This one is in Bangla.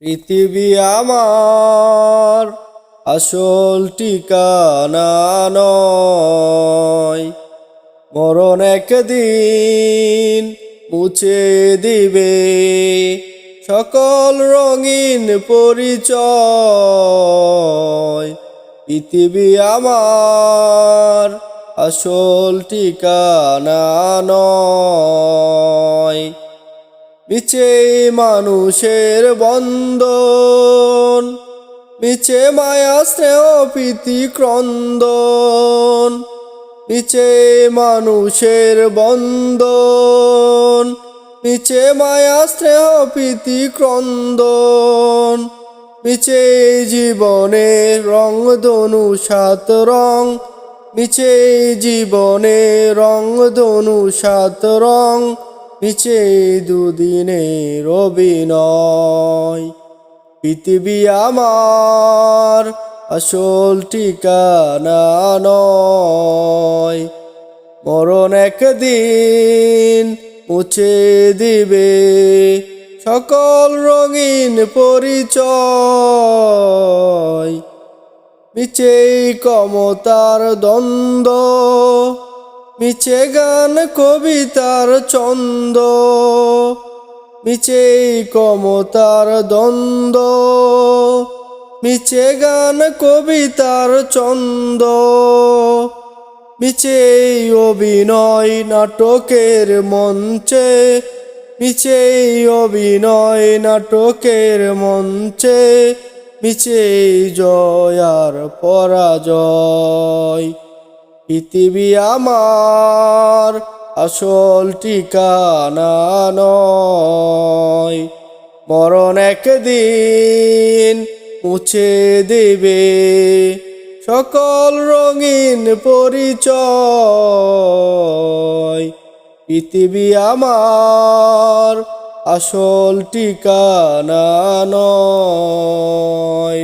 পৃথিবী আমার আসল ঠিকানা নয়, মরণ একদিন মুছে দিবে সকল রঙিন পরিচয়। পৃথিবী আমার আসল ঠিকানা নয়, মিছে মানুষের বন্ধন, মিছে মায়া স্নেহ প্রীতি ক্রন্দন। মিছে মানুষের বন্ধন, মিছে মায়া স্নেহ প্রীতি ক্রন্দন। মিছে জীবনের রং ধনু সাত রং, মিছে জীবনের রং ধনু সাত রং। মিছে দুদিনের অভিনয়। পৃথিবী আমার আসল ঠিকানা নয়, মরণ একদিন মুছে দিবে সকল রঙিন পরিচয়। মিছে ক্ষমতার দ্বন্দ্ব, মিছে গান কবিতার ছন্দ। মিছে ক্ষমতার দ্বন্দ্ব, মিছে গান কবিতার ছন্দ। মিছে অভিনয় নাটকের মঞ্চে, মিছে অভিনয় নাটকের মঞ্চে। মিছে জয় আর পরাজয়। পৃথিবী আমার আসল ঠিকানা নয়, মরণ একদিন মুছে দেবে সকল রঙিন পরিচয়। পৃথিবী আমার আসল ঠিকানা নয়।